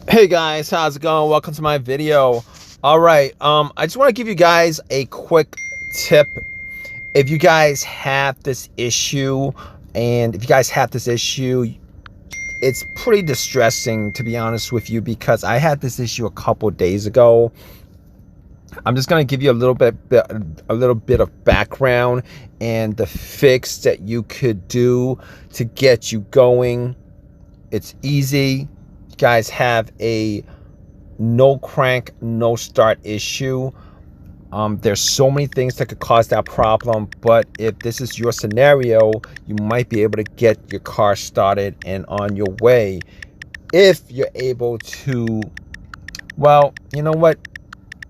Hey guys, how's it going? Welcome to my video. All right, I just want to give you guys a quick tip. If you guys have this issue, it's pretty distressing, to be honest with you, because I had this issue a couple days ago. I'm just going to give you a little bit of background and the fix that you could do to get you going. It's easy. You guys have a no crank, no start issue. There's so many things that could cause that problem, but if this is your scenario, you might be able to get your car started and on your way. If you're able to, well, you know what?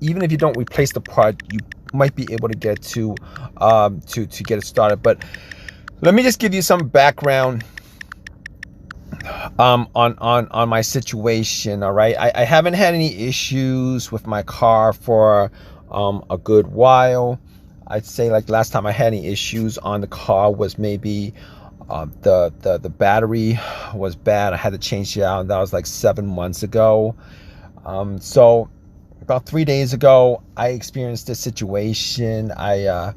Even if you don't replace the part, you might be able to get to get it started. But let me just give you some background on my situation. All right, I haven't had any issues with my car for a good while. I'd say like last time I had any issues on the car was maybe the battery was bad. I had to change it out, and that was like 7 months ago. So about 3 days ago, I experienced this situation. I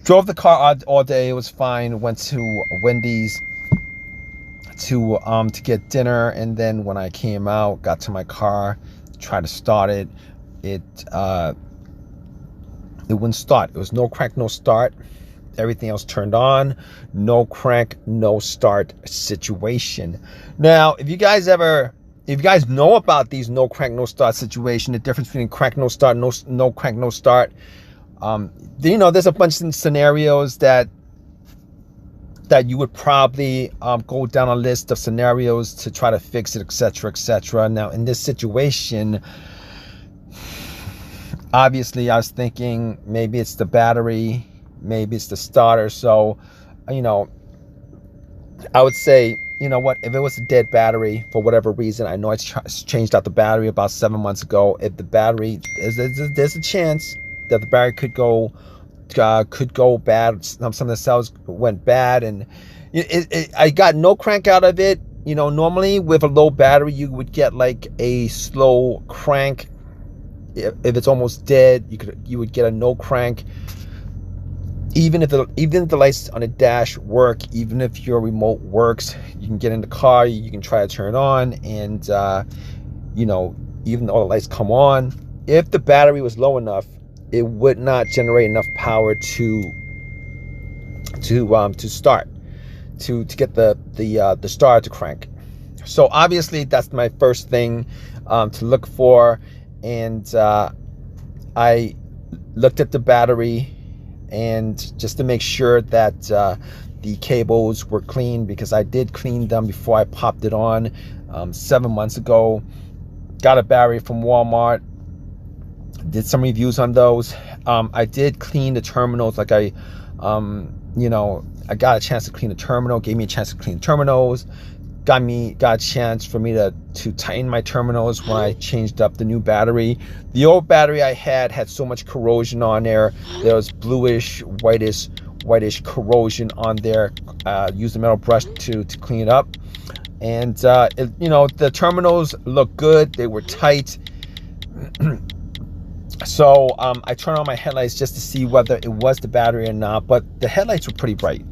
drove the car all day. It was fine. Went to Wendy's to get dinner, and then when I came out, got to my car, tried to start it, it wouldn't start. It was no crank, no start. Everything else turned on. No crank, no start situation. Now, if you guys know about these no crank, no start situation, the difference between crank, no start, no crank, no start, there's a bunch of scenarios that you would probably go down a list of scenarios to try to fix it, etc., etc. Now, in this situation, obviously, I was thinking maybe it's the battery, maybe it's the starter. So, I would say, you know what, if it was a dead battery for whatever reason, I know I changed out the battery about 7 months ago. If the battery, there's a chance that the battery could go bad. Some of the cells went bad, and I got no crank out of it. Normally with a low battery, you would get like a slow crank. If it's almost dead, you would get a no crank. Even if the lights on the dash work, even if your remote works, you can get in the car, you can try to turn it on, and even though all the lights come on, if the battery was low enough, it would not generate enough power to start, to get the starter to crank. So obviously that's my first thing to look for, and I looked at the battery, and just to make sure that the cables were clean, because I did clean them before I popped it on 7 months ago. Got a battery from Walmart, did some reviews on those. I did clean the terminals. Like I got a chance to clean the terminal, gave me a chance to clean the terminals, got a chance for me to tighten my terminals when I changed up the new battery. The old battery I had so much corrosion on there. There was bluish, whitish corrosion on there. Used a metal brush to clean it up, and the terminals look good. They were tight. So I turned on my headlights just to see whether it was the battery or not, but the headlights were pretty bright.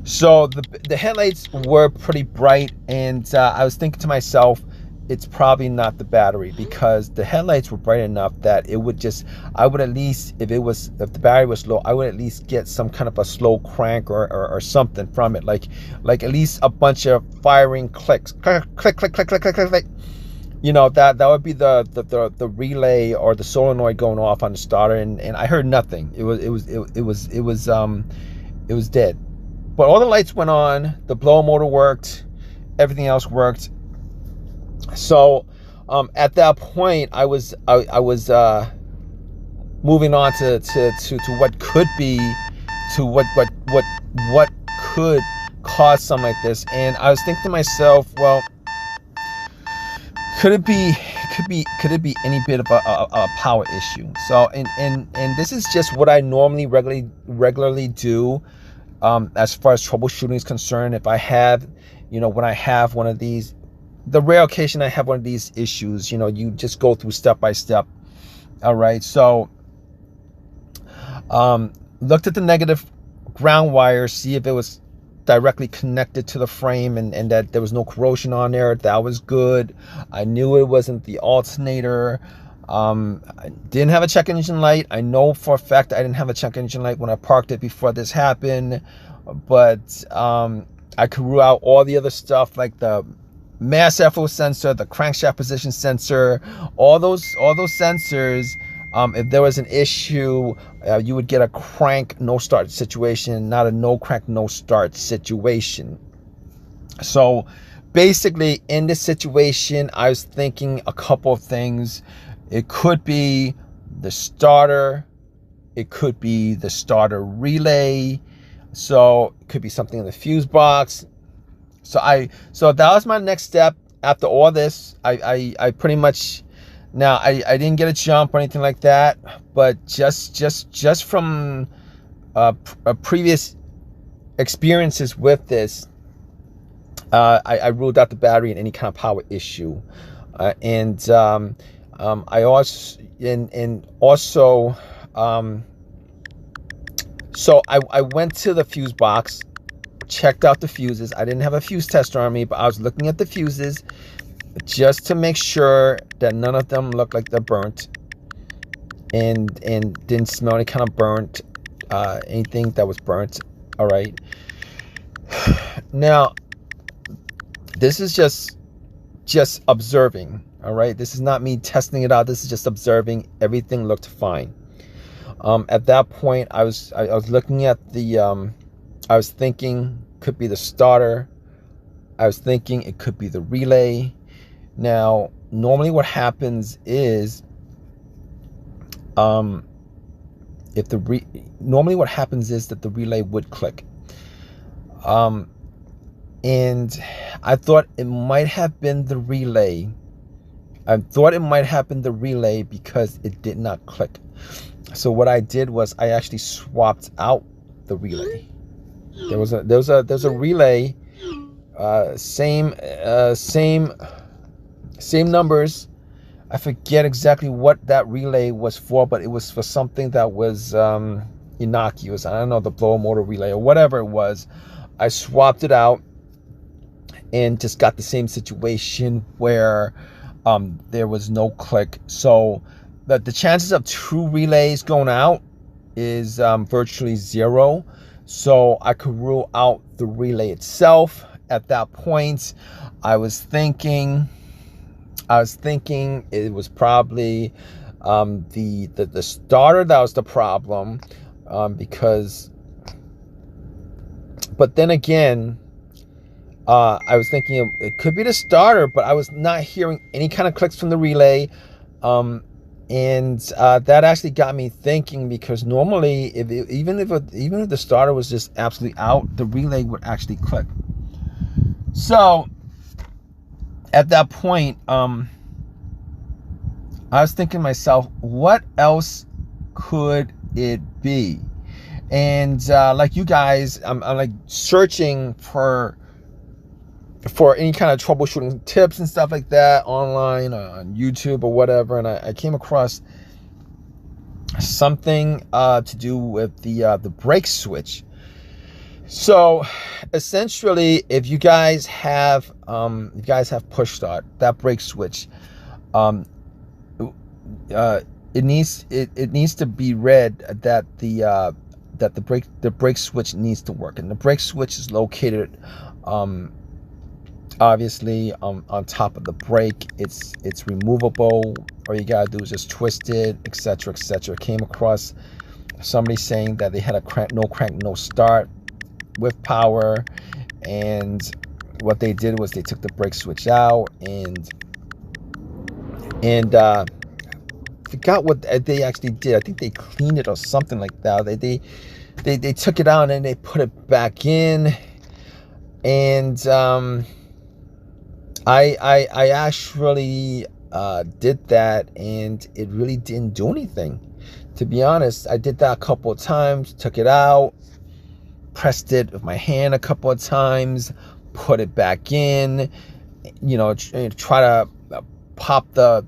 So the headlights were pretty bright, and I was thinking to myself, it's probably not the battery, because the headlights were bright enough that it would I would at least, if the battery was low, I would at least get some kind of a slow crank or something from it, like at least a bunch of firing clicks, click, click, click, click, click, click, click. That would be the relay or the solenoid going off on the starter, and I heard nothing. It was dead. But all the lights went on, the blower motor worked, everything else worked. So at that point, I was moving on to what could be, to what could cause something like this. And I was thinking to myself, well, could it be any bit of a power issue? So and this is just what I normally regularly do. As far as troubleshooting is concerned, if I have, when I have one of these the rare occasion I have one of these issues, you know, you just go through step by step. All right, so looked at the negative ground wire, see if it was directly connected to the frame, and that there was no corrosion on there. That was good. I knew it wasn't the alternator. I didn't have a check engine light. I know for a fact I didn't have a check engine light when I parked it before this happened, but I could rule out all the other stuff like the mass airflow sensor, the crankshaft position sensor, all those sensors. If there was an issue, you would get a crank no start situation, not a no crank no start situation. So basically in this situation, I was thinking a couple of things. It could be the starter, it could be the starter relay, so it could be something in the fuse box. So that was my next step. After all this, I pretty much, now I didn't get a jump or anything like that, but just from previous experiences with this, I ruled out the battery and any kind of power issue, and I also so I went to the fuse box, checked out the fuses. I didn't have a fuse tester on me, but I was looking at the fuses just to make sure that none of them looked like they're burnt and didn't smell any kind of burnt, anything that was burnt. All right. Now, this is just observing. All right. This is not me testing it out. This is just observing. Everything looked fine. At that point, I was looking at the, I was thinking could be the starter. I was thinking it could be the relay. Now, normally what happens is, normally what happens is that the relay would click. And I thought it might have been the relay. I thought it might have been the relay because it did not click. So what I did was I actually swapped out the relay. There was a relay, same numbers. I forget exactly what that relay was for, but it was for something that was innocuous. I don't know, the blower motor relay or whatever it was. I swapped it out and just got the same situation where there was no click. So the chances of two relays going out is virtually zero. So I could rule out the relay itself. At that point, I was thinking it was probably the starter that was the problem, because. But then again, I was thinking it could be the starter, but I was not hearing any kind of clicks from the relay. And that actually got me thinking, because normally even if the starter was just absolutely out, the relay would actually click. So at that point, I was thinking to myself, what else could it be? And like you guys, I'm like searching for any kind of troubleshooting tips and stuff like that online on YouTube or whatever, and I came across something to do with the brake switch. So essentially, if you guys have push start, that brake switch, it needs to be read that the brake switch needs to work, and the brake switch is located obviously on top of the brake. It's removable. All you gotta do is just twist it, etc., etc. Came across somebody saying that they had a no crank no start with power, and what they did was they took the brake switch out and forgot what they actually did. I think they cleaned it or something like that. They took it out and they put it back in, and I actually did that, and it really didn't do anything. To be honest, I did that a couple of times, took it out, pressed it with my hand a couple of times, put it back in, try to pop the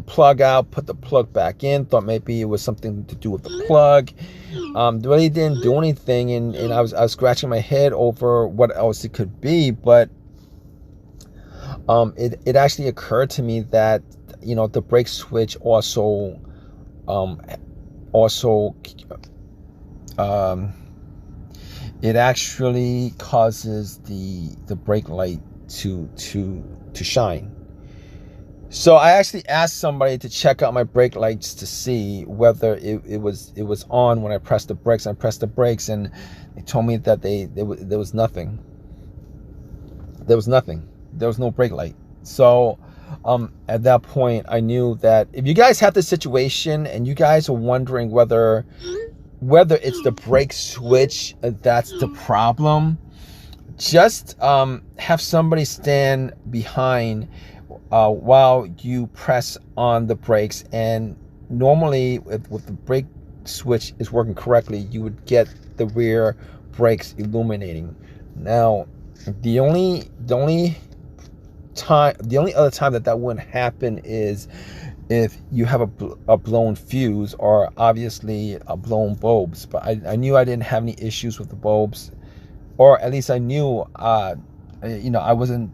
plug out, put the plug back in. Thought maybe it was something to do with the plug. Really didn't do anything, and I was scratching my head over what else it could be. But it actually occurred to me that the brake switch also it actually causes the brake light to shine. So I actually asked somebody to check out my brake lights to see whether it was on when I pressed the brakes. I pressed the brakes, and they told me that there was nothing. There was nothing. There was no brake light. So at that point, I knew that if you guys have this situation and you guys are wondering whether it's the brake switch that's the problem, just have somebody stand behind while you press on the brakes. And normally, if the brake switch is working correctly, you would get the rear brakes illuminating. Now, the only other time that wouldn't happen is if you have a blown fuse, or obviously a blown bulbs. But I knew I didn't have any issues with the bulbs, or at least I knew I wasn't.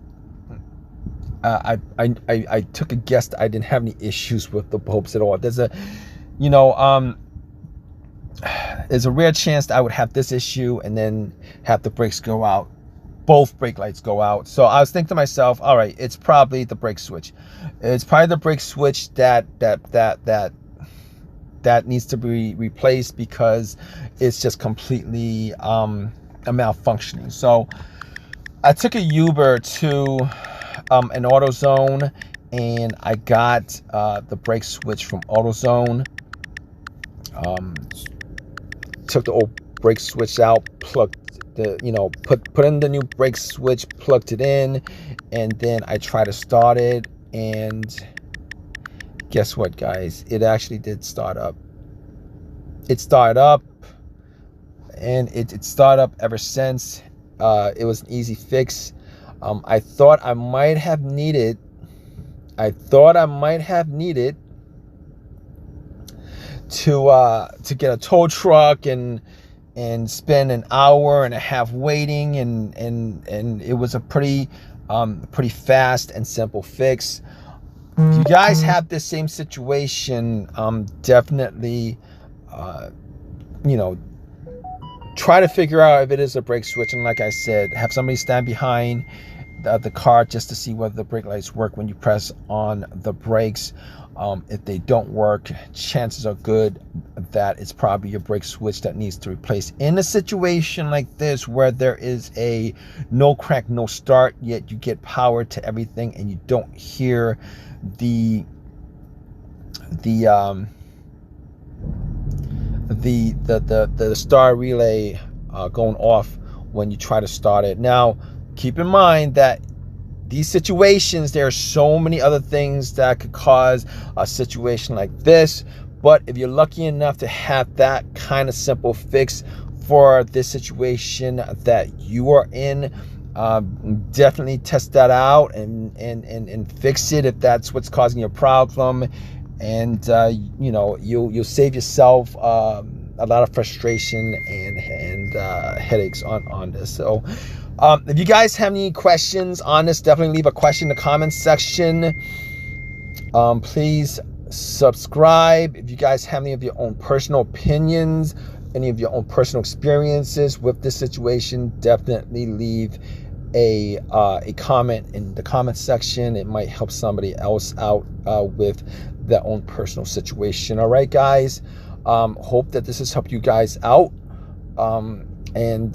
I took a guess that I didn't have any issues with the bulbs at all. There's a rare chance that I would have this issue and then have the brakes go out, both brake lights go out. So I was thinking to myself, all right, it's probably the brake switch. It's probably the brake switch that needs to be replaced, because it's just completely malfunctioning. So I took a Uber to an AutoZone, and I got the brake switch from AutoZone. Took the old brake switch out, plugged put in the new brake switch, plugged it in, and then I tried to start it, and guess what, guys? It actually did start up. It started up, and it started up ever since. It was an easy fix. I thought I might have needed to get a tow truck and spend an hour and a half waiting, and it was a pretty fast and simple fix. If you guys have this same situation, definitely try to figure out if it is a brake switch. And like I said, have somebody stand behind the car just to see whether the brake lights work when you press on the brakes. If they don't work, chances are good that it's probably your brake switch that needs to replace. In a situation like this, where there is a no crank, no start, yet you get power to everything and you don't hear the star relay going off when you try to start it. Now, keep in mind that these situations, there are so many other things that could cause a situation like this. But if you're lucky enough to have that kind of simple fix for this situation that you are in, definitely test that out and fix it if that's what's causing your problem. And you'll save yourself a lot of frustration and headaches on this. So if you guys have any questions on this, definitely leave a question in the comments section. Please subscribe. If you guys have any of your own personal opinions, any of your own personal experiences with this situation, definitely leave a comment in the comment section. It might help somebody else out with their own personal situation. All right, guys, hope that this has helped you guys out, and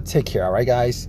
take care. All right, guys.